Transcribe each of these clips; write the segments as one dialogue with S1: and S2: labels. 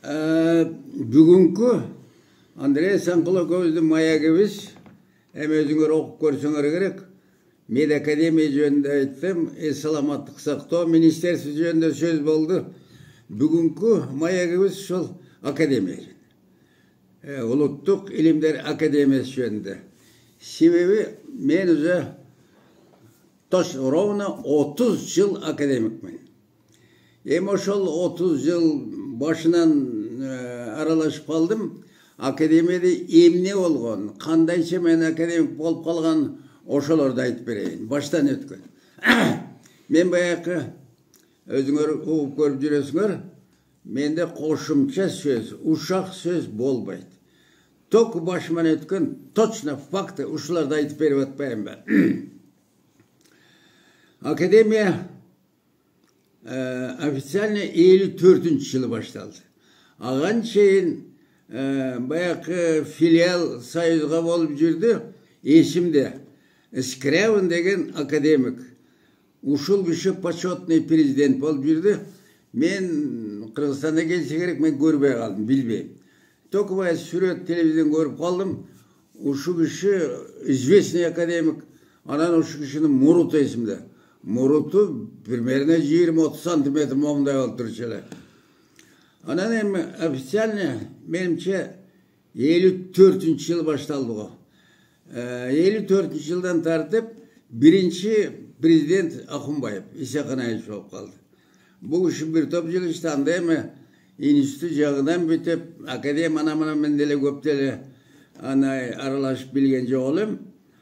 S1: Бүгүнкү Андрей Санкулаковдун маягыбыз эми өзүңөр окуп көрсөңөр керек. Медакадемия жөнүндө айттым, саламаттык сактоо министерство жөнүндө сөз болду. Бүгүнкү маягыбыз ушул академия. Улуттук илимдер академиясы жөнүндө. Себеби мен уже ровно 30 жыл академикмин. Эми ошол 30 жыл башынан аралашып калдым. Академияда эмне болгон, кандайча мен академик болуп калган, ошолорду айтып берейин. Баштан өткөн. Мен баягы өзүңөр угуп көрүп жүрөсүңөр, менде кошумча сөз, ушак сөз болбойт. Ток башыман өткөн точно факты ушуларды айтып берип атпайынбы? Академия официально 54-жылы башталды. Аған чейин баягы филиал союзга болуп жүрдү. Эсимде Скрябин деген академик. Ушул киши почетный президент болуп жүрдү. Мен Кыргызстанда келсе керек, мен көрбөй калдым, билбейм. Только баягы сүрөт телевизион көрүп калдым. Ушул киши известный академик. Анан ушул кишинин муруту эсимде. Муруту примерно 20-30 сантиметр момундай болуп турчу эле. Анан эми официально менимче 54-жыл башталды го. 54-жылдан тартып биринчи президент Акунбаев, Исаканаевич болуп калды. Бул киши бир топ жыл ишти, анда эми институт жагынан бүтүп, академия анамана мен деле көп деле аралашып билген жок элем.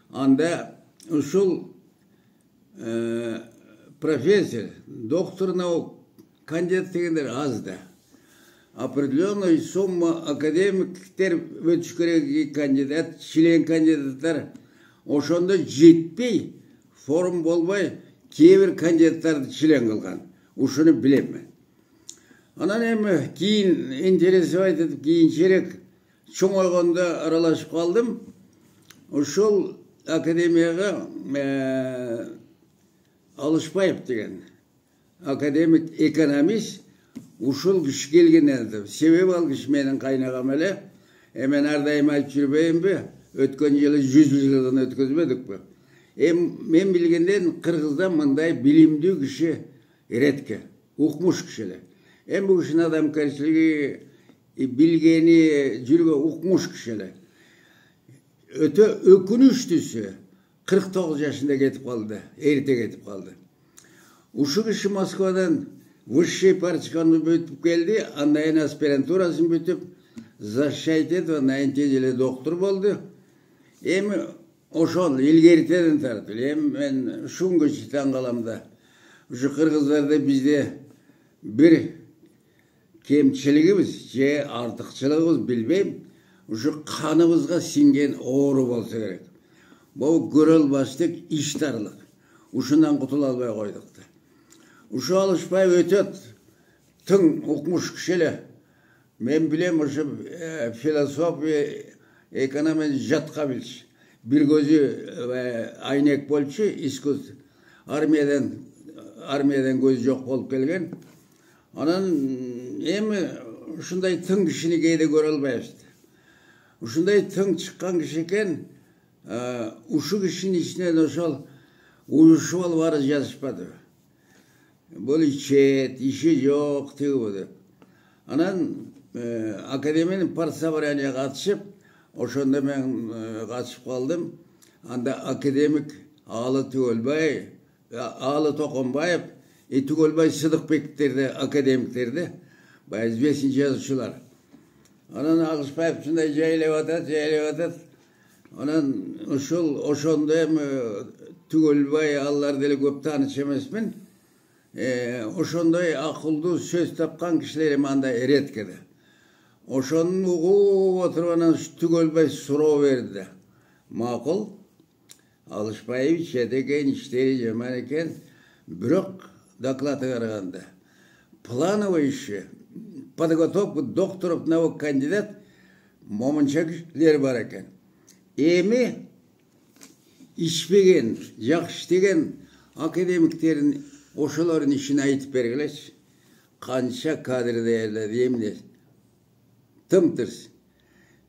S1: Анда ушул профессор, доктор наук, кандидат дегендер аз да. Определенная сумма академиктер өтүш керек, кандидат, член кандидаттар. Ошондо жетпей, форум болбой, кээ кандидаттарды член кылган. Ушуну билем мен. Анан эми кийин интересовать этип, кийинчерээк чоңойгондо аралашып калдым. Ушул академияга Алышбаев деген академик экономист ушул киши келген. Себеби ал киши менин кайнагам эле. Мен ар дайым айтып жүрбөйүнбү? Өткөн жылы 100 жылдан өткөзбөдүкпү? Мен билгенден Кыргызда мындай билимдүү киши редко, укмуш киши эле. Бул кишинин адамкерчилиги, билгени, жүргө укмуш киши эле. Өтө өкүнүчтүүсү 49 жашында кетип калды, эрте кетип калды. Ушул киши Москвадан высший партияны бүтүп келди, андан кийин аспирантурасын бүтүп, защищать этип, андан кийин эле доктор болду. Эми ошол илгертеден тартып, эми мен ушунгача таң калам да. Ушу кыргыздарда бизде бир кемчилигибиз же артыкчылыгыбыз билбейм, ушу каныбызга сиңген оору болсо керек. Бул көрө албаштык, иштарлык. Ушундан кутула албай койдук да. Ушу Алышбаев өтөт тың укмуш киши эле. Мен билем, ушу философия, экономия жатка билчү. Бир көзү айнек болчу, искусство. Армиядан көзү жок болуп келген. Анан эми ушундай тың кишини кээде көрө албайбыз. Ушундай тың чыккан киши экен. Ушу кишинин ичинен ошол уюшуп алып арыз жазышпады. Бул ичет, иши жок, тыгы деп. Анан академиянын партсобранияга катышып, ошондо мен катышып калдым. Анда академик Алы Түгөлбай, Алы Токонбаев, Түгөлбай Сыдыкбектерди, академиктерди, баягы известный жазуучулар. Анан Алышбаев ушундай жайлап атат. Анан ошондо эми Түгөлбай алар деле көп тааныш эмесмин. Ошондой акылдуу сөз тапкан кишилер эми анда редко да. Ошону угуп отуруп анан Түгөлбай суроо берди. Макул, Алышбаевич экен, иштери жаман экен, бирок докладына караганда плановый иши, подготовка докторов наук кандидат момунча кишилер бар экен. Эми ишпеген, жакшы иштеген академиктерин ошолордун ишин айтып бергилечи. Канча кадр даярдады эмне. Tım-tırs.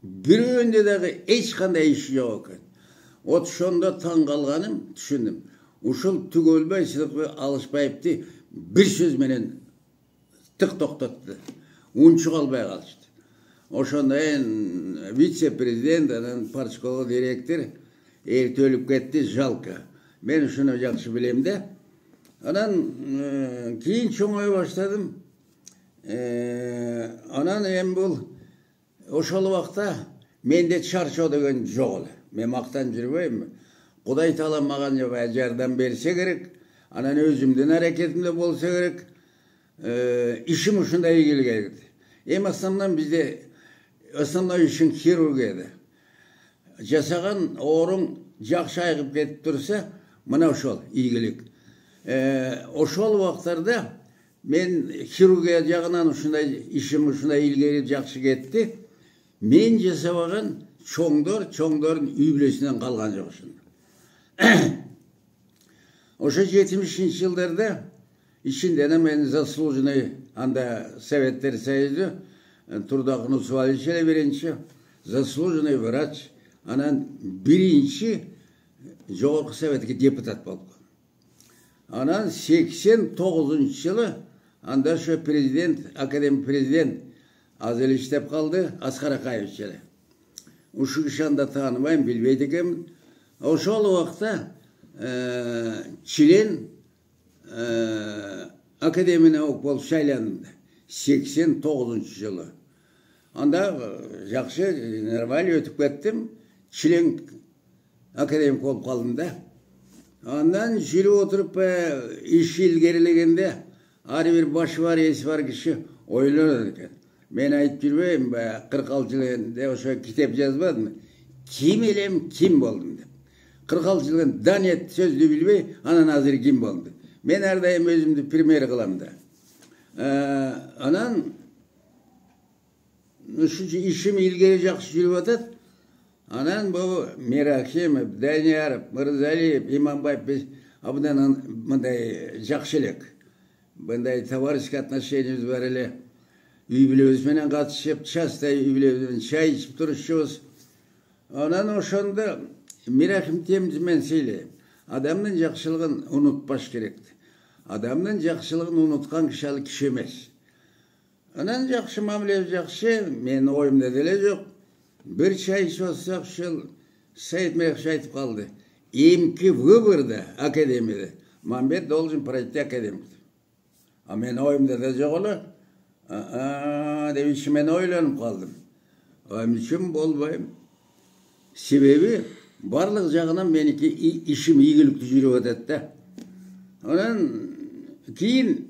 S1: Biröөнde dagı hiç kanday işi yok eken. Şonda taң kalganym, düşündüm. Uşul tügölbey sınıfı alışpayıptı. Bir söz menen tık toktatты. Unçuk alбай kalıştı. Oşonda en vice-prezident, anan partikola direktor erте ölüp ketти, жалко. Ben şunu jakşı bilem de. Anan keyin çoňoýa başladım. Anan hem bul oşol wagtda mende çarşo degen jok ele. Men maktan jürbeýim. Kuday Taala magan jardam berse gerek. Anan özümden hareketimde bolsa gerek. İşim uşunday geldi. Em aslından bizde aslında işin kirurgiyada. Jasagan orun jakşı ayıp ketip dursa, mına oşol iyilik. Oşol wagtlarda men kirurgiya jagынан uşunday işim uşunday ilgili jakşı ketdi. Men jasabagan çoňdorun üýbilesinden kalgan jok uşunda. Oşo 70-nji ýyllarda içinde de men zaslуженный anda Sovetler Soюзу Turdak Nusvaliç'e birinci zaslуженный врач, anan birinci Jogorku Sovetke deputat boldu. Anan 89-njy ýyly anda şu prezident, akademik prezident azyl işlep kaldı, Askar Akayeviç ele. Uşu kişanda tanımayım, bilbeydi ekem. Oşol wagtda Çilen akademine okul şaylandı. 89-njy ýyly. Anda jakşı normal ötüp kettim. Çilen akademik bolup kaldym da. Ondan jüri oturup iş ilgerilegende ari bir baş var, es var kişi oylanır eken. Men ayıp jürbeýim, 46 ýylda oşo kitap yazmadım. Kim elem, kim boldum dep. 46 ýyldan danet sözlü bilbey, anan hazır kim boldu. Men her daim özümdü primer kılam da. Anan şu işim ilgili jakşı jürüp atat. Anan bu Merakimov, Daniyarov, Mirzaliyev, İmambayev biz abdan mınday jakşylyk. Bunday товарищеский отношениýimiz bar ele. Üýbilebиz menen gatyşyp, çasta üýbilebizden çay içip duruşýabys. Anan oşonda Merakim temizmen men seýleýim. Adamdın jakşylygyn unutbaş gerekdi. Adamdın jakşylygyn unutkan kişi kişi emes. Anan jakşı mamule jakşı, men oýumda dele jok. Bir çay içsek şol Seyit Mekşi aytyp kaldy. Emki wыборda akademiyada Mambet Doljun proýekti akademik. A men oýumda da jok ola. Demiş men oýlanyp kaldym. Oýum üçin bolbaýym. Sebebi barlyk jagyndan meniki işim iýgilikli jürüp atat da. Onan keyin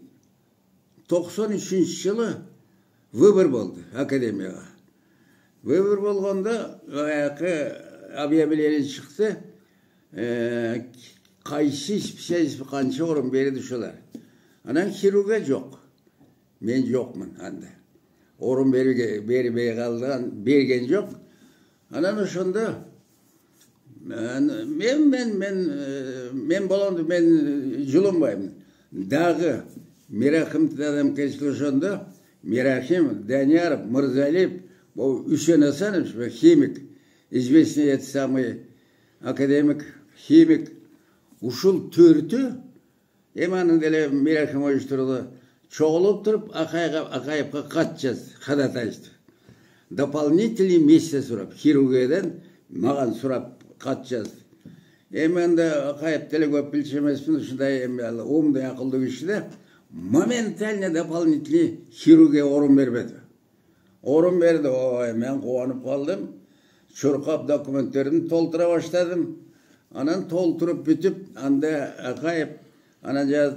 S1: 93-nji ýyly wыбор boldy akademiýaga. Wыбор bolganda aýaky объявление çykdy. Kaýsy spesialist kança orun berdi şolar. Anan kirurga jok. Men jokmun anda. Orun beribey kaldan bergen jok. Anan oşonda men bolandy, men julunbaýym. Dagı Merakim adam keşke oşonda Merakim, Daniyarov, Mirzaliyev, bu Hüseyin Hasanov, химик, известный это самый akademik, химик, ушул төртü emanın dele Merakim oýuşturdy. Çoğulup durup Akayev'e kaçacağız, kadatayızdı. Дополнительный месяц сурап, хирурgiyadan magan surap kaçacağız. Hemen de Akayev dele köp bilçemesmin, şunday umday akıllı kişi de momentaline дополнительный хирурgiya orun berbedi. Orun berdi, men kovanıp kaldım. Çurkap dokumentlerini toltura başladım. Anan tolturup bütüp, anda Akayev anacağız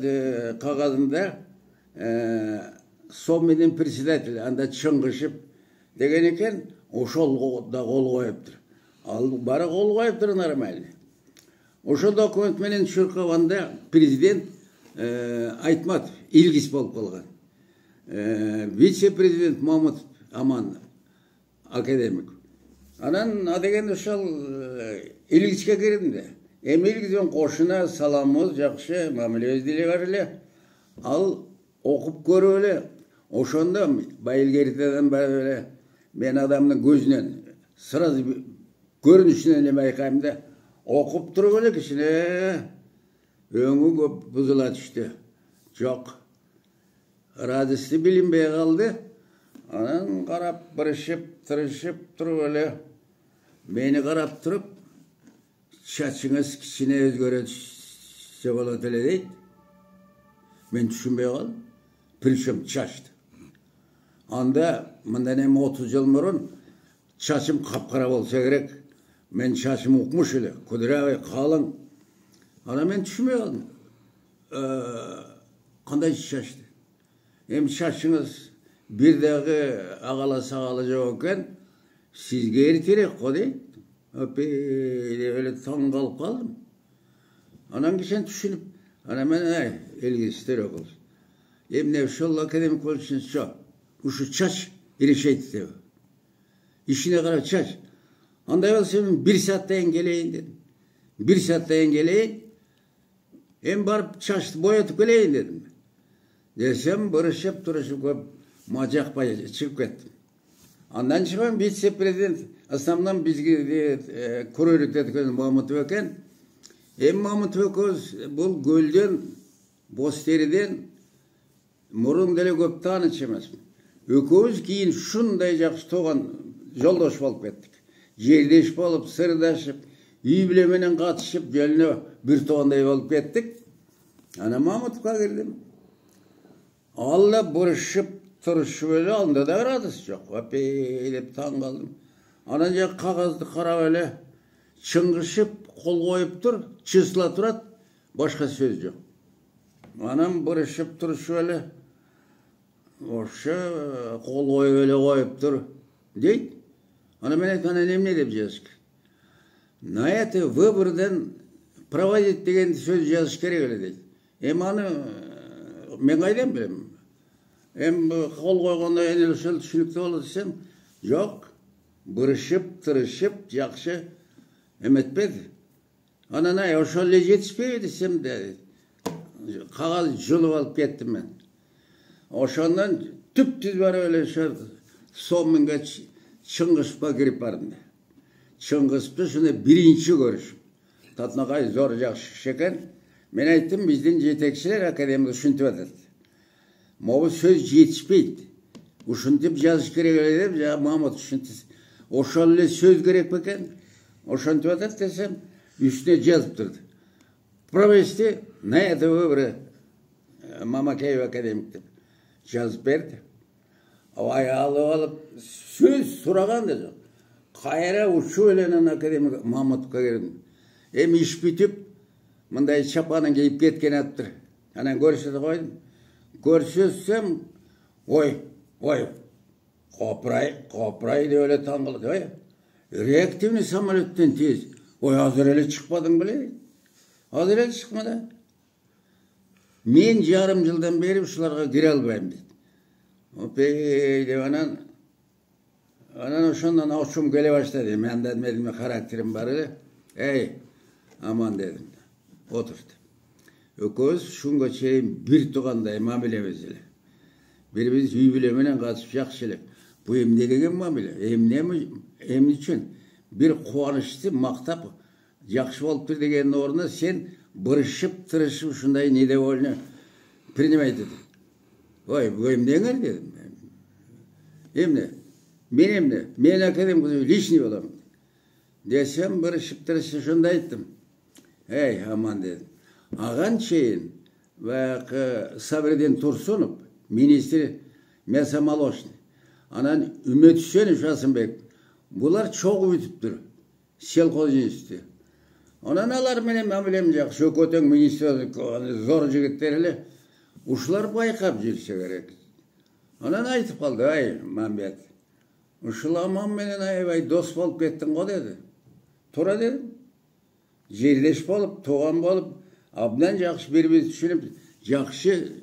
S1: kağıdında Sommi'nin председатель, anda çıngışıp degen eken, oşol da kol koyuptur. Bara kol koyuptur normal. Oşo dokument menen Çurkap'anda prezident Aytmatov, ilgis bolup kalgan. Vice-prezident Mahmut Aman, akademik. Anan adegen oşol ilgiske girdim de. Ilgizden koşuna salamız, jakşı, mamule özdili var ele. Al okup görüp ele. Oşonda bayılgeriteden böyle Men adamın gözünden, sırası görünüşünden neme ayıkayım da, okup durup öyle kişine, öňü köp buzula düştü. Yok. Radisli bilinbey kaldı. Anan karap, bırışıp, tırışıp durup öyle. Beni karap durup, çaçınız kişine özgöre çabalat öyle deydi. Ben düşünbey kaldım. Pilşim çaştı. Anda, bundan hem 30 yıl murun, çaçım kapkara bolsa gerek. Men çaçım okmuş öyle. Kudura kalın. Ana men düşünbey kaldım. Kanday çaştı. Hem çaçınız bir dağı ağala sağala jokken sizge erterek kodi. Öyle taң kalıp kaldım. Anan kişen düşünüp, ana men elgi isterek olsun. Emne şol akademik olsun şu. Uşu çaç irişeydi diyor. İşine kadar çaç. Anda olsa bir saatten geleyin dedim. Bir saatten geleyin. Hem barıp çaştı boyatıp geleyin dedim. Desem barışıp duruşup macak payı çıkıp gittim. Ondan çıkan vice-prezident aslında bizge kuruyorduk dedik Mahmut Öken. Mahmut Ököz bu gölden, Bosteriden murun dele köp tanış emas. Ököz keyin şunday jakşı toğan joldoş bolup kettik. Jerdeş bolup, sırdaşıp, üy bilen menen katışıp, jölüne bir toğanday bolup kettik. Ana Mahmut'a geldim. Allah barışıp, tırışıp öyle anda da aradız yok. Deyip taң kaldım. Ananca kağızdı kara öyle çıngışıp, kol koyup dur, çısla turat, başka söz yok. Anam barışıp tırışıp öyle, orşa kol koyup öyle koyup dur, deyit. Ana men aytman ne dep yazık. Nayatı vыбордан проводить деген söz yazış kerek öyle deyit. Anı men kaydan bilem. Kol koyganda enel şol düşünükte olur desem, yok. Bırışıp, tırışıp, jakşı emetpedi. Ana oşolle yetişpeydi desem de, kağız jılıp alıp kettim ben. Oşondan tüp-tüz var öyle şol sominga çıngısıpa girip barım. Çıngısıpta şunda birinci görüşüm. Tatnakay zor jakşı şeken. Men aytdım bizden jetekçiler akademik üşüntüp atat. Bu söz yetişpeydi. Uşuntip yazış gerek öyle deyip, Mahmut uşuntip. Oşolle söz gerek beken, oşuntip atat desem, üstüne yazıp durdu. Provesti, ne edi öbürü, Mamakeyev akademik deyip, yazıp verdi. Ayağı alıp, söz suragan dedi. Kayra uçu öylenen akademik Mahmut'a geldim. Hem iş bitip, mınday çapanın giyip ketken attır. Anan görüşede koydum. Görüşürsem, oy, kopray da öyle taڭgıladı. Oy, reaktivni samolyotten tez. Oy, hazır ele çıkmadın bile. Hazır ele çıkmadı. Men yarım yıldan beri şularga gire albayım dedi. Deyip anan oşondan oçum gele başladı. Men dedim karakterim var öyle. Aman dedim. Oturdu. Ököz şunga çeyin bir tuğanday mamilemiz ile. Birimiz üy bilemenen kaçıp jakşılık. Bu emne degen mamile. Emne için bir kuvanıştı maktap jakşı boluptur degenin oruna sen bırışıp tırışıp şunday ne de olunu priнимай dedi. Oy bu emne enger dedim. Emne. Men akademik lişni olam. Desem bırışıp tırışıp şunday ettim. Aman dedim. Ağan çeyin ve Sabredin Tursunov, ministri Mesa Maloshny, anan Ümmet Hüseyin Şasınbek, bular çok ütüptür. Selkoz institutu. Anan alar menen mamilem jak, şökötön ministri zor jigitlerle, uşlar baykap jirse gerek. Anan aytıp kaldı, Mambet. Uşul aman menen dos bolup kettin go dedi. Tura dedim. Jerdeş bolup, toğan bolup, abdan jakşı birimiz düşünüp, jakşı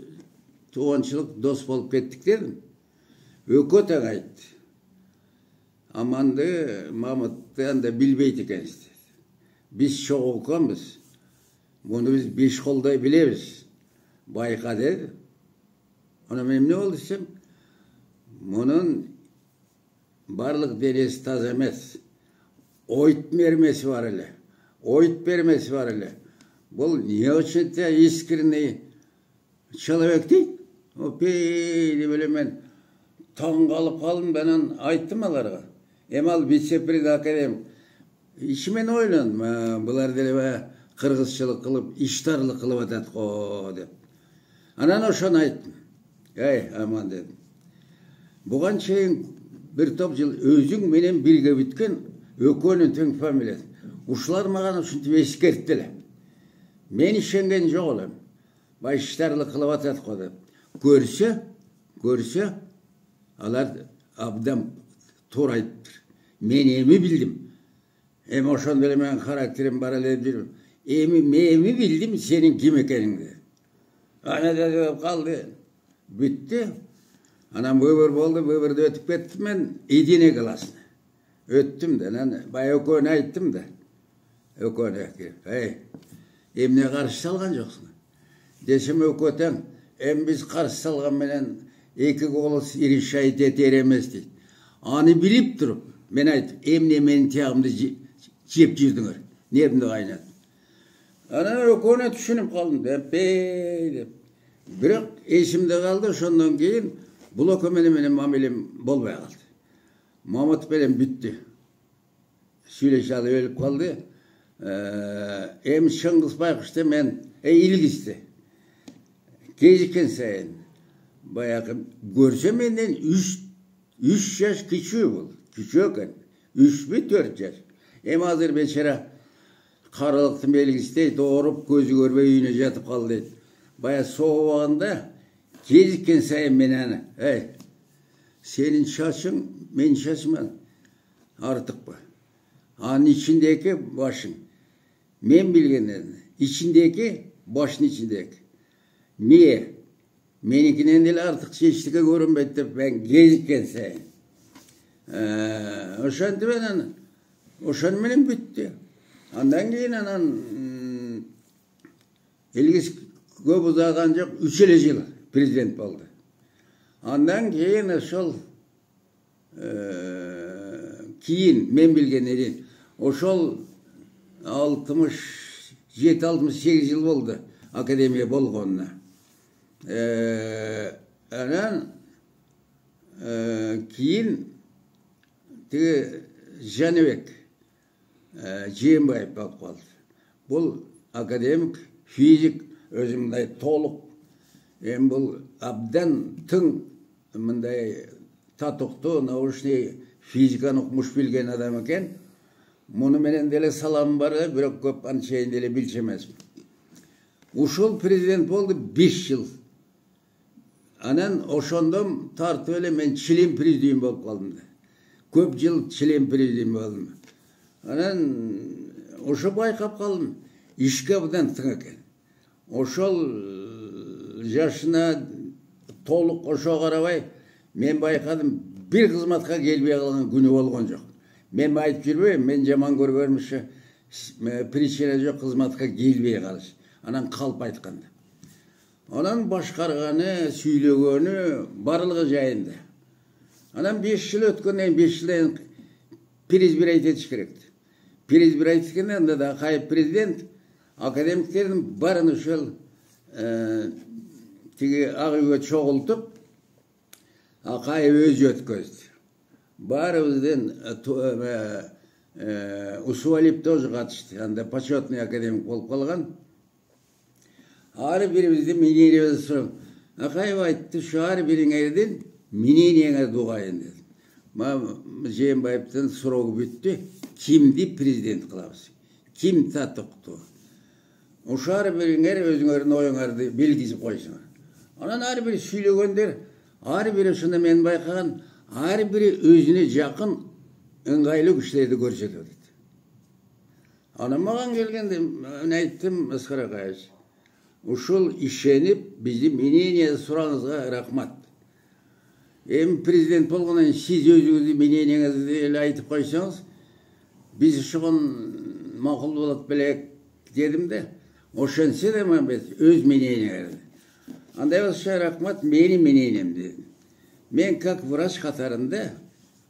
S1: toğançılık dos bolup kettik dedim. Ököten aytdı. Amandı Mahmut'tan da bilbeyt ekeniz dedi. Biz çok okanbız. Bunu biz 5 kolday bilebiz. Bayka dedi. Ona benim ne oldu desem, bunun barlık denesi taz emes. Oyut bermesi var ele. Oyut bermesi var ele. Bu niye için de iskirini çalıvek değil? O peyli böyle ben taң kalıp kaldım, ben onu ayttım alarga. Emal vice-prezident akadem. İçimen oylandım. Bular dele kırgızçılık kılıp, iştarlık kılıp atat ko dep. Anan oşonu ayttım. Ey aman dedim. Bugan çeyin bir top yıl özün menen birge bitken ökönün teң familiyası. Uşular magan uşintiп eskerttiler. Men işengen jok olam. Baştarlık kılıp atat ko dep. Görse alar abdam toor ayıptır. Men emi bildim. Emi oşon bile men karakterim bar ele bildim. Emi bildim senin kim ekeningdi. Ana da kaldı. Bitti. Anam böbür boldu, böbürde ötüp kettim ben Edine klasına. Öttüm de, bay ökönü ayttım da. Ökönü hey, emne karşı salgan joksun. Desem ököten, biz karşı salgan menen eki kolu iri şahit eter emes deydi. Anı bilip durup, men ayttım, emne menin tiyagımdı jep jirdingер. Nebimdi kaynat. Ana ökönü düşünüp kaldım da, dep. Birak esimde kaldı, şondan keyin bul ökö menen mamilem bolbay kaldı. Mamut bilen bitti. Süleş alıp ölüp kaldı. Em Şıngız Baykuş'ta men ilgisi. Geciken sayın bayağı görse menden 3 yaş küçüğü bul. Küçüğken 3 mi 4 yaş. Em hazır beçara karalıktın belgisi doğurup gözü görmey uyuna jatıp kaldı. Bayağı soğuğunda geciken sayın menen hey, senin şaşın men şaşman artık bu. Anın içindeki başın. Men bilgenden içindeki başın içindeki. Niye? Meninkinen değil artık çeşitliğe görünmekte ben gecikken sayın. Oşandı ben oşan benim bitti. Ondan keyin anan ilgisi köp uzagan jok 3 yıl prezident oldu. Ondan keyin şol keyin men bilgenleri oşol 67-68 yıl oldu akademiye bolgonuna. Anan keyin tigi Janibek Jeenbayev bolup kaldı. Bul akademik fizik özümday toluk. Bul abdan tың mınday tatoktu nauşni fizikan okumuş bilgen adam eken. Munu menen dele salam var, birak köp ançayın dele bilçemez. Uşul prezident boldu 5 yıl. Anan oşondom tartı öyle men Çilen prezident bolup kaldım da. Köp yıl Çilen prezident boldum. Anan oşo baykap kaldım. İşke budan tың eken. Oşol yaşına toluk oşo karabay men baykadım bir kızmatka gelbey kalgan günü bolgon jok. Men aytып жүрбөйм, men жаман көргөрмүш причина жок кызматка келбей калыш. Анан калп айтканда. Анан башкарганы, сүйлөгөнү барлыгы жайында. Анан 5 yıl өткөндөн 5 жылдан переизбирать этиш керек. Переизбирать эткенде анда да кайып президент академиктердин барын ошол тиги ак үйгө чогултуп акайып өзү өткөздү. Барыбызден Усуалип тоже катышты. Анда почетный академик болуп калган. Ар бирибизди мнениябызды сурап, акайып айтты, şu ар бириңердин мнениеңер дугайын деди. Жээнбаевдин суроогу бүттү. Kimdi prezident kılabız? Kim tatoktu? Uşu ар бириңер өзүңөрдүн оюңарды белгизип койсуңар. Анан ар бири сүйлөгөндөр, ар бири ушунда мен байкаган ар бири өзүнө жакын ыңгайлуу күчтөрдү көрсөтөт дейт. Анан маған келгенде мен айттым, Аскар Акаевич, ушул ишенип биздин мнениябызды сурагыңызга рахмат. Эми президент болгондон сиз өзүңүздүн мнениеңизди эле айтып койсоңуз, биз ушугун макул болот белек дедим да, ошентсе да өз мнениеңерди. Андай болсо рахмат, менин мнениям дедим. Мен как врач катарында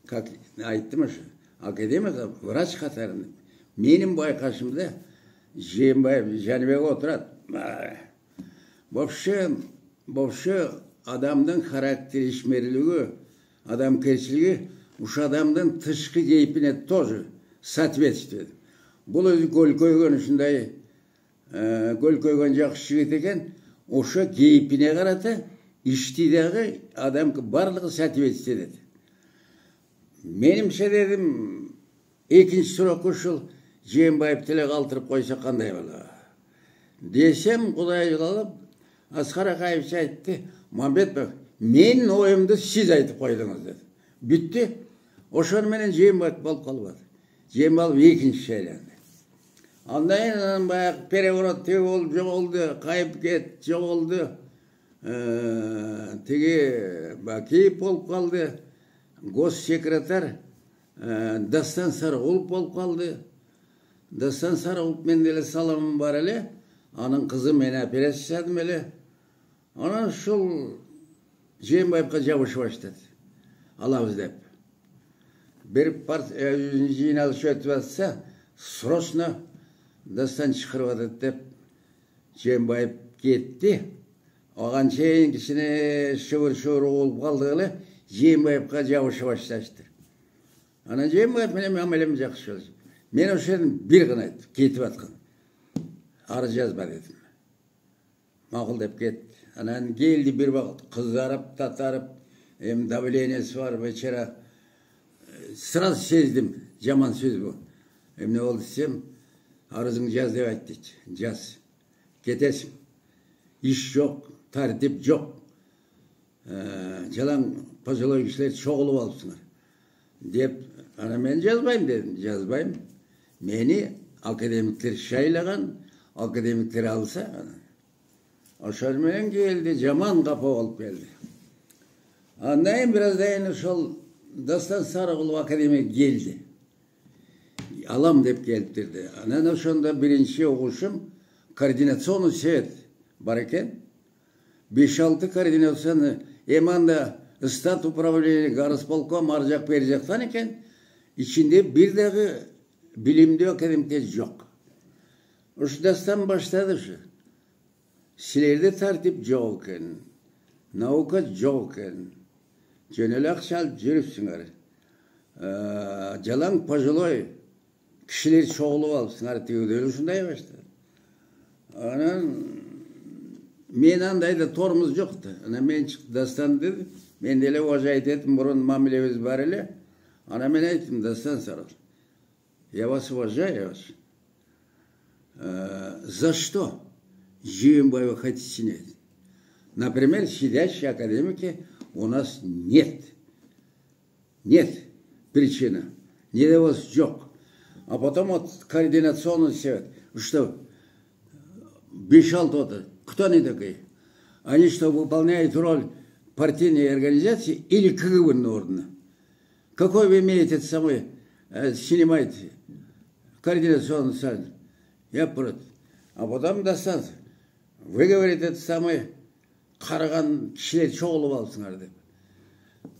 S1: как айттым ушу, академик врач катарында. Менин байкашымда Жээнбаев Жаныбек отурат. Вообще адамдын характер ишмерлиги, адамгерчилиги ушу адамдын тышкы кейпине тоже соответствует. Бул өзү көл көйгөн ушундай көл көйгөн жакшы жигит экен, ошо кейпине карата ишти дагы адам барлыгы соответствует этет. Менимче дедим, экинчи суракка ушул Жээнбаев деле калтырып койсо кандай болот десем, Кудай калып Аскар Акаевич айтты, Мамбетов, менин оюмду сиз айтып койдуңуз деди. Бүттү. Ошону менен Жээнбаев болуп калып атат. Жээнбаев экинчи шайланды. Андан кийин баягы переворот болуп жоголду, кайып кет, жоголду. Тиги Бакиев болуп калды. Госсекретарь Дастан Сарыгулов болуп калды. Дастан Сарыгулов менен деле саламым бар эле. Анын кызы мен операция жасадым эле. Анан ушул Жээнбаевка жабышып баштады. Алабыз деп. Бир жыйналыш өтүп атса, срочно Дастан чакырып атат деп Жээнбаев кетти. Оған чейин кичине шыбыр болуп калдык эле, Жээнбаевка жабышып башташты. Анан Жээнбаев менен мамилем жакшы болду. Мен ошону бир гана айттым, кетип аткан. Арыз жазба дедим. Макул деп кетти. Анан келди бир вакыт, кызарып, татарып, давлениеси бар вечера. Сразу сездим, жаман сөз бу. Эмне болду десем, арызыңды жаз деп айт дейт. Жаз. Кетесиң. Иш жок, тартип жок. Жалаң пожилой кишилер чогулуп алыпсыңар. Деп, ана мен жазбайм дедим. Жазбайм. Мени академиктер шайлаган, академиктер алса, ошол менен келди, жаман капа болуп келди. Андан кийин бир аздан ошол Дастан Сарыгулов академик келди. Алам деп келиптирди. Анан ошондо биринчи угушум координационный совет бар экен. 5-6 координацияны эманда стат управление горосполком ар жак бери жактан экен. Ичинде бир дагы билимдүү академиктер жок. Ушу Дастан баштады ушу. Силерде тартип жок экен. Наука жок экен. Жөн эле акча алып жүрүпсүңөр. Жалаң пожилой кишилер чогулуп алыпсыңар тигиде ушундай баштады. Анан мен андайда торумуз жок да. Анан мен чыкты Дастан деди. Мен деле уважать этим, мурун мамилебиз бар эле. Анан мен айттым, Дастан Сарыгулов, я вас уважаю. За что Жээнбаева хотите снять? Например, сидящие академики у нас нет. Нет причины. Не до вас жок. А потом вот координационный совет. Что? 5-6 кто они такие? Они что, выполняют роль партийной организации или КГБ органа? Какой вы имеете это самое, снимаете координационный совет? Я против. А потом достаточно. Вы говорите, это самое, караган кишилер чогулуп алыпсыңар деп.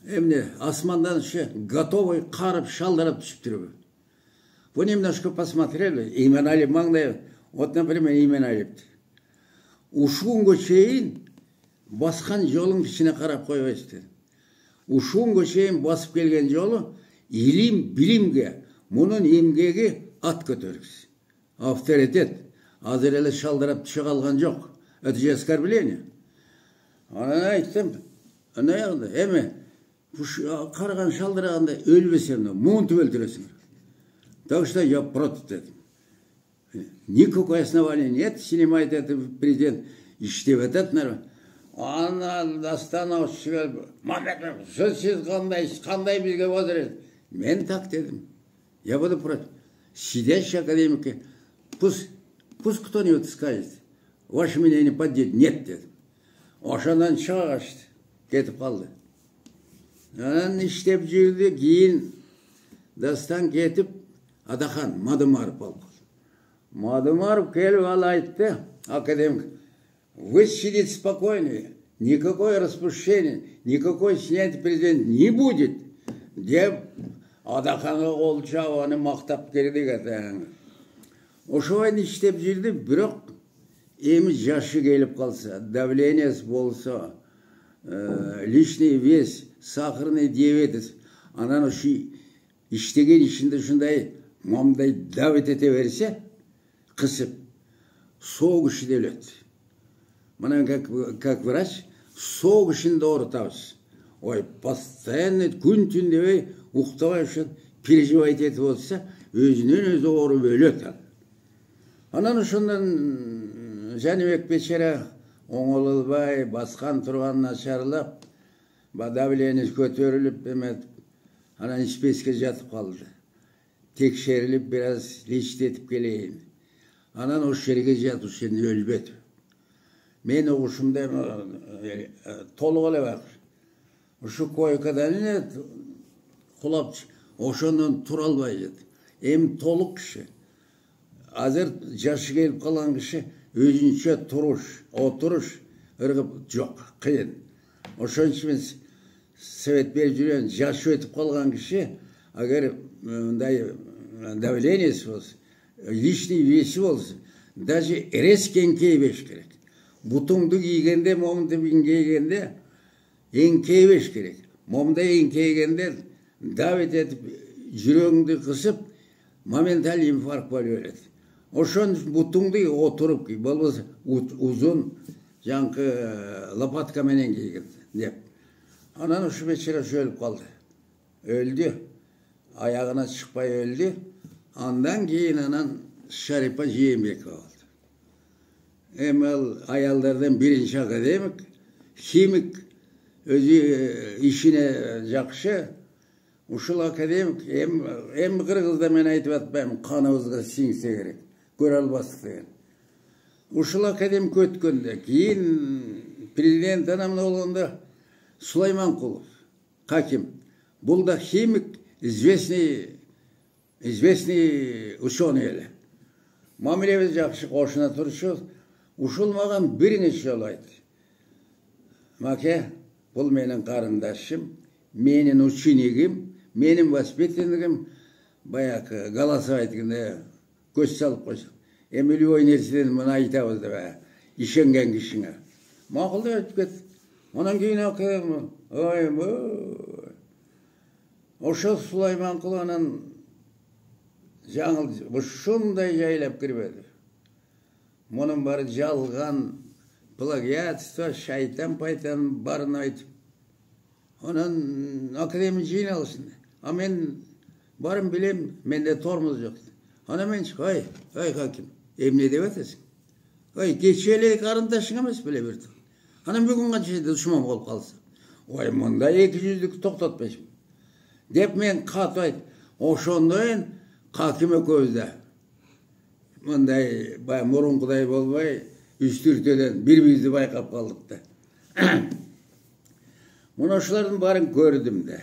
S1: Эмне асмандан еще готовый карып шалдырып түшүп турбу. Вы немножко посмотрели, Иманалиев маңдай, вот, например, Иманалиевди. Ушунга чейин баскан жолун кичине карап койбойсуздар. Ушунга чейин басып келген жолу илим, билимге, мунун эмгеги ат көтөргүс. Авторитет. Азыр эле шалдырап түшө калган жок. Это же оскорбление. Анан айттым, анаягында, эме, карган шалдыраганда өлбөсөм, муунтуп өлтүрөсүңөр. Так что я против дедим. Никакой основания нет, снимает это президент, иштеп атат, наверное. Анан Дастанов шығып, Мамбетов, сіз қандай бізге отырыз? Мен так дедим. Я буду против. Сидящие академики, пусть кто-нибудь скажет, ваше мнение поддержит. Нет, дедим. Ошондан чыга качты, кетип калды. Анан иштеп жүрдү, кийин Дастан кетип, Адахан Мадымаров болду. Мадымаров келип ал айтты, академик, вы сидите спокойно, никакое распущение, никакой снятия президента не будет. dep adakanga kol çaap аны mактап келдик атаң. Ошоен иштеп жүрдү, бирок эми жашы келип калса, давлениеси болсо, лишний вес, сахарный диабет, анан ушу иштеген ишинде ушундай момундай давит эте берсе, кысып, соок ишиде өлөт. Мына как врач, соок ишинде оорутабыз. Ой, постоянно күн түн дебей, уктабай ушул переживать этип болса, өзүнөн өзү ооруп өлөт ал. Анан ошондон Жаныбек бечара оңололбай, баскан турган начарлап, давлениеси көтөрүлүп эметип, анан ичпеске жатып калды. Текшерилип, бир аз лечитип келейин. Анан ошол жерге жатып, ошол жерде өлбөдү. Мен угушумда толук эле бар. Ушу койкадан эле кулап, ошондон тура албай жатты. Эми толук киши. Азыр жашы келип калган киши өзүнчө туруш, отуруш ыргып жок, кыйын. Ошон үчүн совет берип жүргөн жашы өтүп калган киши, агар мындай давлениеси болсо, лишний веси болсо, даже резко эңкейбеш керек. Бутуңду кийгенде, момунду эңкейгенде, эңкейбеш керек. Момундай эңкейгенде давит этип, жүрөгүңдү кысып, моменталь инфаркт болуп өлөт. Ошон бутуңду отуруп кий, болбосо узун жаңкы лопатка менен кийген деп. Анан ушу бечара өлүп калды. Өлдү. Аягына чыкпай өлдү. Андан кийин анан Шарипа Жээнбекова болду. Эми ал аялдардан биринчи академик, химик, өзү ишине жакшы. Ушул академик эми кыргызда мен айтып атпайм, каныбызга сиңсе керек. Көрө албастык деген. Ушул академик өткөндө, кийин президент анамын болгондо Сулайманкулов, Хаким. Бул да химик, известный ученый эле. Мамилебиз жакшы кошуна турушубуз. Ушул маган биринчи жолу айтты. Маке, бул менин карындашым, менин учениким, менин воспитаннигим, баягы голосовать айтканда көз салып койсоң. Эми любой нерседен мына айтабыз деп, ишенген кишиңе. Макул деп өтүп кетти. Анан кийин акем, ошол Сулайманкулов анан жаңыл ушундай жайлап кирбеди. Мунун баары жалган, плагиатство, шайтан-пайтан барын айтып. Анан академия жыйналышында. А мен барын билем, менде тормоз жок. Анан мен ой Хаким, эмне деп атасың? Ой, кече эле карындашың эмес беле бир. Анан бүгүн канча душман болуп калса. Ой, мындай эки жүздүк токтотпайсың. Деп мен кат айт. Ошондон Хаким экөөбүз да мындай мурункудай болбой, үстүртөдөн бири-бирибизди байкап калдык да. Мына ошолордун баарын көрдүм да.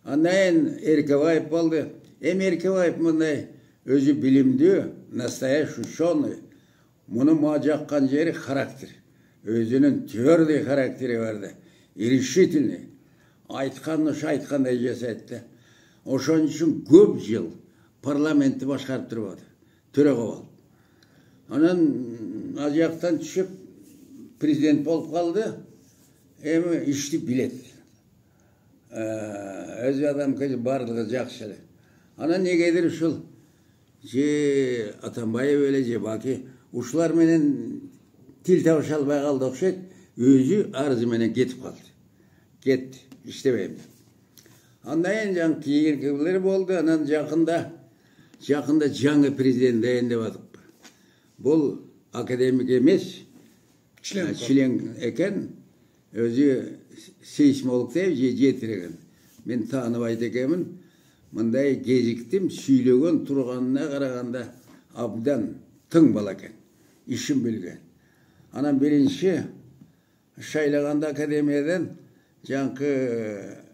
S1: Андан Эркебаев болду. Эми Эркебаев мындай өзү билимдүү, настоящий ученый. Муну мага жаккан жери характер. Өзүнүн твердый характери бар да. Решительный. Айтканын ошо айткандай жасайт да. Ошон үчүн көп жыл парламентти башкарып турбады. Төрөгө болду. Анан ал жактан түшүп президент болуп калды. Эми ишти билет. Өзү адам бардыгы жакшы эле. Анан негедир ушул же Атамбаев эле же Баки ушулар менен тил табыша албай калды окшойт. Өзү арызы менен кетип калды. Кетти, иштебейм. Андан кийин кийинкилер болду. Анан жакында жаңы президент дайындап атып. Бул академик эмес, член экен. Өзү сейсмолог деп жетиреген. Мен тааныбайт экенмин. Мындай кезиктим, сүйлөгөн турганына караганда абдан тың бала экен. Ишин билген. Анан биринчи шайлаганда академиядан жаңкы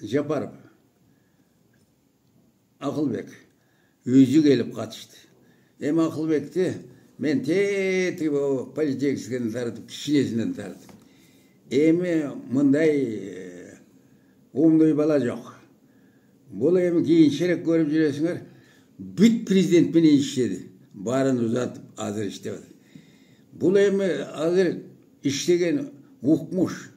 S1: Жапаров, Акылбек өзү келип катышты. Эми Акылбекти мен тетиги политехникадан тартып, кичинесинен тартып. Эми мындай умный бала жок. Бұл эми кийинчерээк көрүп жүрөсүңөр. Бүт президент менен иштеди. Барын узатып азыр иштеп атат. Бұл эми азыр иштеген укмуш.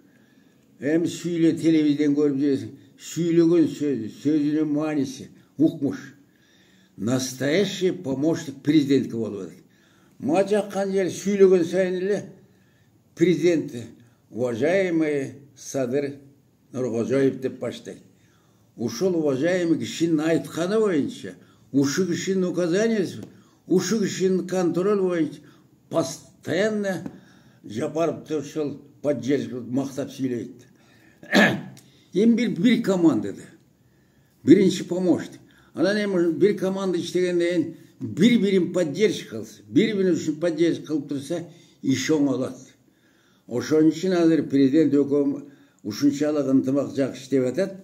S1: Эми сүйлө телевизияден көрүп жүрөсүң. Сүйлөгөн сөзү, сөзүнүн мааниси укмуш. Настоящий помощник президентке болуп атат. Мага жаккан жери сүйлөгөн сайын эле президент уважаемый Садыр Нуркожоев деп баштайт. Ушул уважаемый кишинин айтканы боюнча, ушу кишинин указаниясы, ушу кишинин контроль боюнча постоянно Жапаровду ошол поддерживать, мактап сүйлөйт. Эми бир командада биринчи помощник. Анан эми бир команда иштегенден кийин бири-бирин поддержка кылса, бири-бири үчүн поддержка кылып турса, иш оңолот. Ошон үчүн азыр президент өкмөт ушунчалык ынтымак жакшы иштеп атат.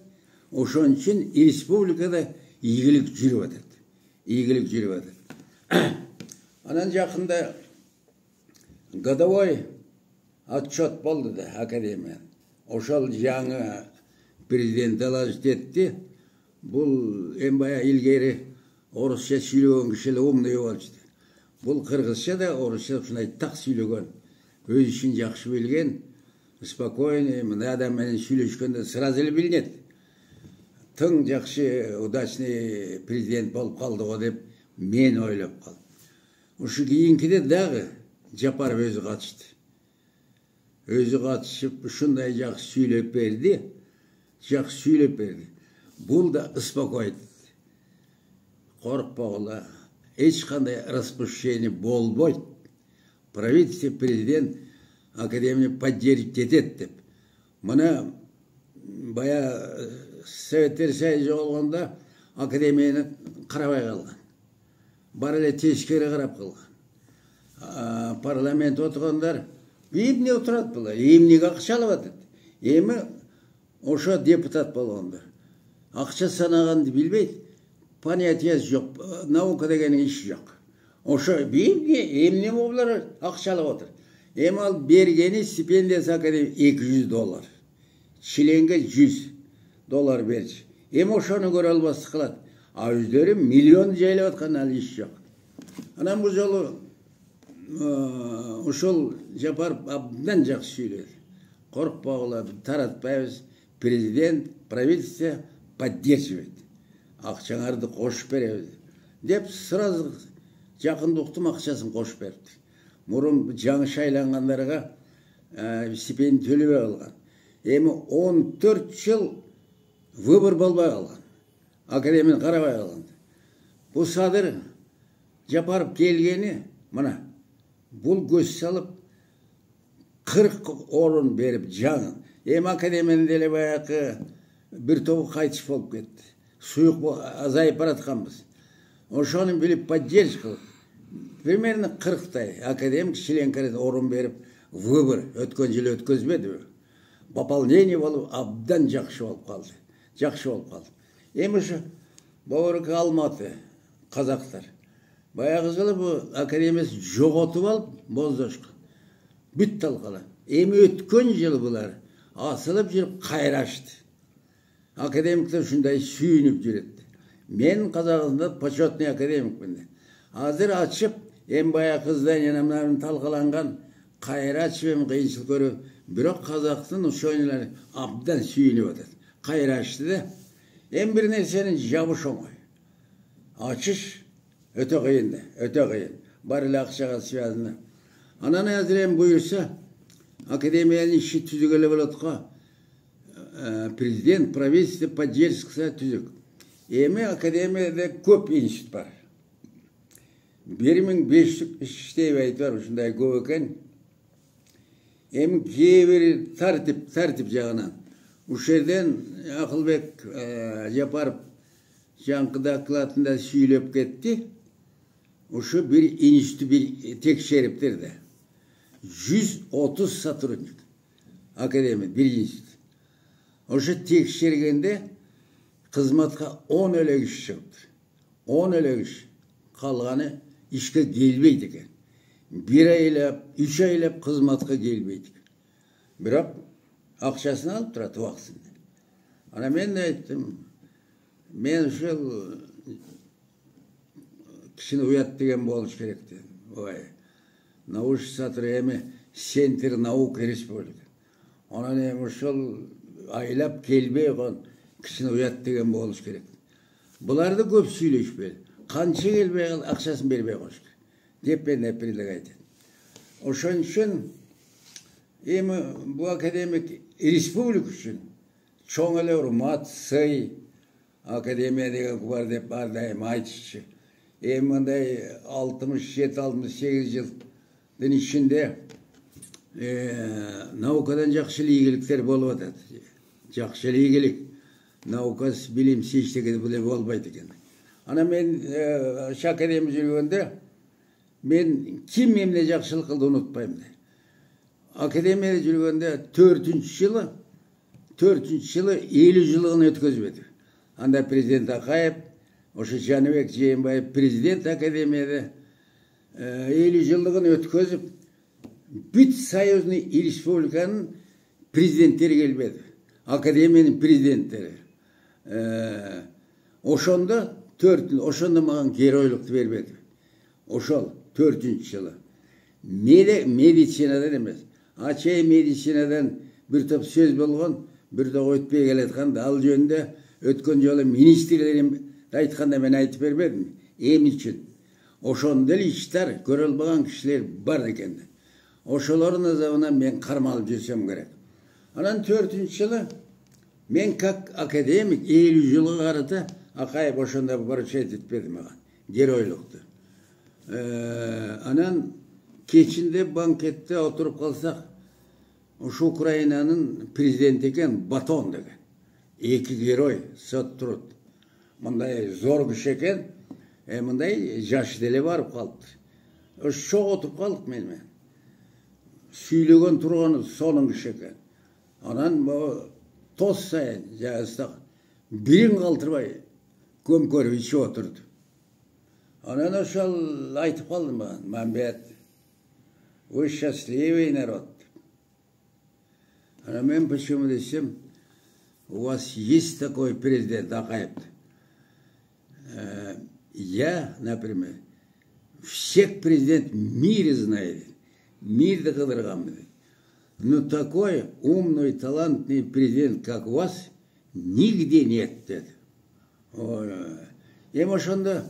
S1: Ошон үчүн республикада ийгилик жүрүп атат. Ийгилик жүрүп атат. Анан жакында годовой отчет болду да академия. Ошол жаңы президент доложить этти. Бул эми бая илгери орусча сүйлөгөн киши эле умный болчу. Бул кыргызча да орусча ушундай так сүйлөгөн, өз ишин жакшы билген, спокойный, мына адам менен сүйлөшкөндө сразу эле билинет. Тың жакшы удачный президент болуп калды го деп мен ойлоп калдым. Ушу кийинкиде дагы Жапаров өзү катышты. Өзү катышып ушундай жакшы сүйлөп берди. Жакшы сүйлөп берди. Бул да успокоит. Коркпогула, эч кандай распущение болбойт. Правительство, президент академияны поддерживать этет деп. Мына бая Советтер Союзу болгондо академияны карабай калган. Бар эле тескери карап калган. Парламент отургандар эмне отурат булар? Эмнеге акча алып атат? Эми ошо депутат болгондор. Акча санаганды билбейт. Понятиясы жок. Наука дегенин иши жок. Ошо эмне булар акча алып отур. Эми ал бергени стипендиясы академия $200. Членге $100 берчү. Эми ошону көрө албастык кылат. А өздөрү миллион жайлап аткан ал иш жок. Анан бул жолу ошол Жапаров абдан жакшы сүйлөдү. Коркпогула, таратпайбыз. Президент, правительство поддерживает. Акчаңарды кошуп беребиз деп сразу жакындыктын акчасын кошуп берди. Мурун жаңы шайлангандарга стипендия төлөбөй калган. Эми 14 жыл выбор болбой калган. Академияны карабай калган. Бул Садыр Жапаров келгени мына бул көз салып 40 орун берип жаңы. Эми академияны деле баягы бир тобу кайтыш болуп кетти. Суюк азайып баратканбыз. Ошону билип поддержка кылып примерно 40 академик членкаларына орун берип выбор өткөн жыл өткөзбөдү. Пополнение болуп абдан жакшы болуп калды. Жакшы болуп калды. Эми ушу Бобурка Алматы казактар баягы жылы бу академиясы жоготуп алып боздошкон. Бүт талкалап. Эми өткөн жыл булар асылып жүрүп кайрашты. Академиктер ушундай сүйүнүп жүрөт. Мен Казакстанда почетный академикмин. Азыр ачып, эми баягы зданияны талкаланган кайрачып кыйынчылык көрүп, бирок Казактын ушундай абдан сүйүнүп атат. Кайрашты да. Эми бир нерсени жабыш оңой. Ачыш өтө кыйын да, өтө кыйын. Бар эле акчага связано. Анан азыр эми буюрса, академиянын иши түзүк эле болот го. Президент, правительство поддержка түзүк. Эми академияда көп институт бар. 1500 иштебейт бар, ушундай көп экен. Эми кээ тартип жагынан. Ушул жерден Акылбек Жапаров жаңкы докладында сүйлөп кетти. Ушу бир институт бир текшериптир да. 130 сотрудник. Академия бир институт. Ошо текшергенде кызматка 10 эле киши чыгыптыр. 10 эле киши. Калганы ишке келбейт экен. 1 айлап, 3 айлап кызматка келбейт. Бирок акчасын алып турат убактысында. Ана мен айттым, men uşul kişini uyat деген болуш керек dedim. Ой. Научный сатыр эми Центр наук республика. Ondan эми uşul aylap kelbey kon kişini uyat деген болуш керек. Bularda көп сүйлөшпөйт. Kança kelbey акчасын бербей коюш керек. Деп мен эпирлик айтат. Ошон үчүн эми bu akademik республика үчүн чоң эле урмат, сый академия деген бар деп ар дайым айтышчу. Эми мындай 67-68 жылдын ичинде наукадан жакшы ийгиликтер болуп атат. Жакшы ийгилик. Наукас билимсиздиги деле болбойт экен. Ана мен ошо академия жүргөндө мен ким эмне жакшылык кылды унутпайм. Akademiyada жүргөндө 4-жылы 50 жылын өткөзбөдү. Анда президент Акаев, ошо Жаныбек Жээнбаев президент академияда 50 жылдыгын өткөзүп, бүт союзный республиканын президенттери келбеди. Академиянын президенттери. Ошондо маған геройлукту бербеди. Ошол 4-жылы. Медицинадан эмес. Ачай медицинадан bir топ сөз болгон, bir да өтпөй келаткан, ал жөнүндө өткөн жолу министрлерим айтканда мен айтып бербедим. Эми үчүн. Ошондо эле иштер көрө албаган кишилер бар экен. Ошолордун азабынан мен кармалып жүрсөм керек. Анан 4-жылы мен как академик 50 жылга карата Акаев ошондо поручать этпеди мага. Геройлукту. Анан кечинде банкетте отуруп калсак, ошо Украинанын президенти экен Батон деген. Эки герой сот турат. Мындай зор күч экен, мындай жаш деле барып калды. Ошо отуруп калдык мен. Сүйлөгөн турганы сонун күч экен. Анан тос сайын жаастак бирин калтырбай көмкөрүп ичип отурду. Анан ошол айтып калдым мага, Мамбет, вы счастливый народ. А мен почему десем, у вас есть такой президент Акаев. Я, например, всех президентов в мире знаю. Мир докадырган. Но такой умный, талантливый президент, как у вас, нигде нет. Эми ошондо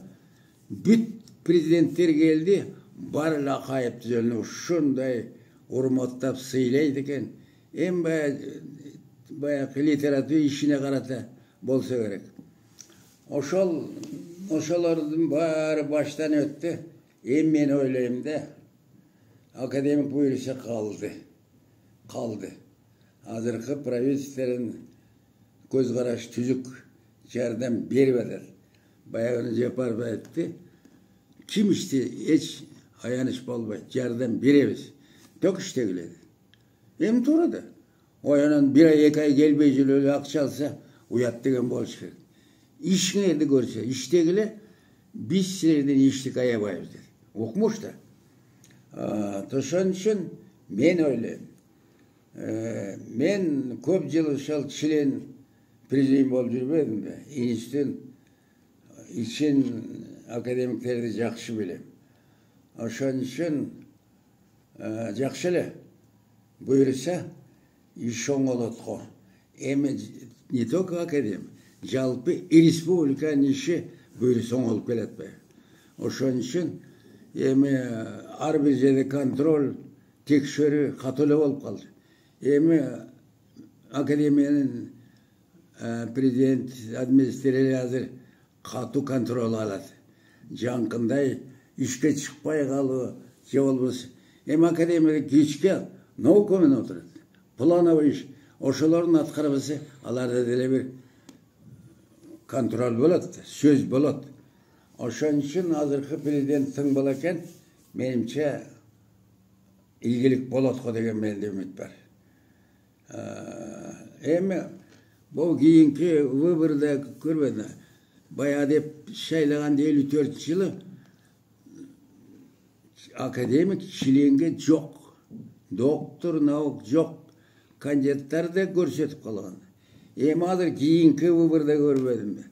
S1: бүт президенттер келди, бар эле Акаев жөнүндө ушундай урматтап сыйлайт экен. Эми баягы литература ишине карата болсо керек. Ошолордун баары баштан өттү. Эми мен ойлойм да, академик буйруса калды. Азыркы правительствонун көз карашы түзүк, жардам берип атат. Баягы Жапаров айтты, ким ишти эч аяныч болбойт, жардам беребиз. Ток иштегиле. Эми туура да. Оянан 1 ай 2 ай келбей жүрүп акча алса, уят деген болуш керек. İşinizde görse, iştegile biz sizlerden işlik ayabayız dedi. Okumuş da. Toşan için men öyle. Men köp yıl şal Çilen prezident bolup жүрбөдүм de. İnstitütün için akademikleri de jakşı bilem. Oşan için jakşı ele buyursa iş oңолотко. Эми не только академик, жалпы республиканын иши буйруса оңолуп келет бай. Ошон үчүн эми ар бир жерде контроль, текшерүү катуу эле болуп калды. Эми академиянын президент администрациялары азыр катуу контроль алат. Жанкындай ишке чыкпай калуу же болбосо. Эми академияда кечке наука менен отурат. Плановый иш. Ошолордун аткарбасы аларда деле бир контроль болот, сөз болот. Ошон үчүн азыркы президент тың бола экен, менимче ийгилик болот го деген менде үмүт бар. Эми бул кийинки выборда көрбөдүм. Баягы деп шайлаганда 54-жылы академик Чиленге жок. Доктор наук жок. Кандидаттар да көрсөтүп калган. Эми азыр кийинки выборда көрбөдүм.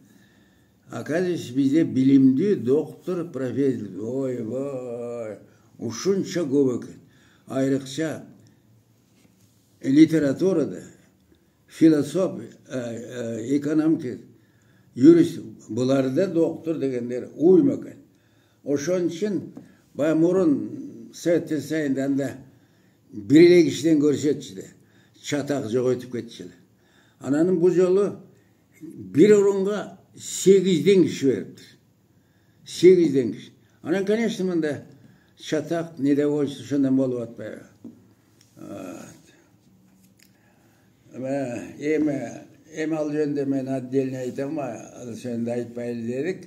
S1: Akademik bize bilimdi doktor, profesör. Oy vay. Uşunça көп eкен. Ayrıkça literaturada, filosof, ekonomik, yürüyüş, bular da doktor degenler uymakan. Oşun için murun Sovet sayından da birlik işten görüşetçide. Çatak yok ötüp ketçide. Ananın bu yolu bir orunga 8'den kişi veriptir. 8'den kişi. Anan конечно da çatak ne de olsa şundan bol atmaya. Em al yönde men addelini aytam ama sen de aytmaylı dedik.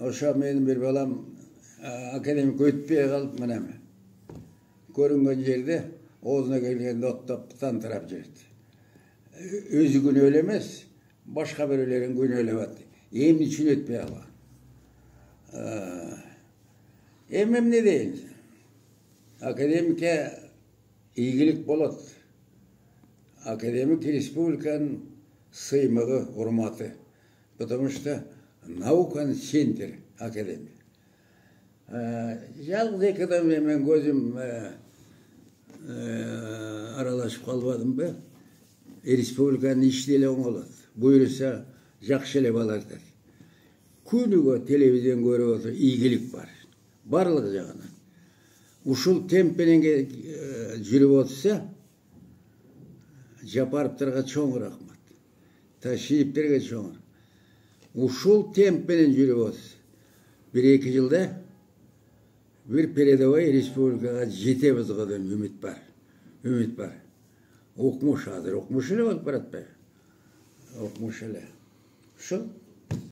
S1: Oşa menin bir balam akademik ötpeye kalıp mıname. Görüngen yerde oğzuna gelgende ottap tantarap jirdi. Özü gün ölemez, başka birlerin gün ölevatdı. Emin için ötpeye ala. Emem ne deyin? Akademike ilgilik bolat. Akademik Respublikanın sıymağı, hurmatı. Потому что наукан центр akademi. Yalnız ekonomiye men gözüm aralaşıp kalmadım be. Respublikanın işleri oңolot. Buyursa жақшылап алардар. Күнүгө телевизион көрүп отуруп ийгилик бар. Барлыгы жагынан. Ушул темп менен жүрүп отурса, Жапаровдорго чоң рахмат. Ташиевтерге чоң. Ушул темп менен жүрүп отурса, 1-2 жылда bir передовой республикага жетебиз деген үмүт бар. Үмүт бар. Окмуш азыр, окмуш эле болуп баратпайбы? Окмуш эле. Ушул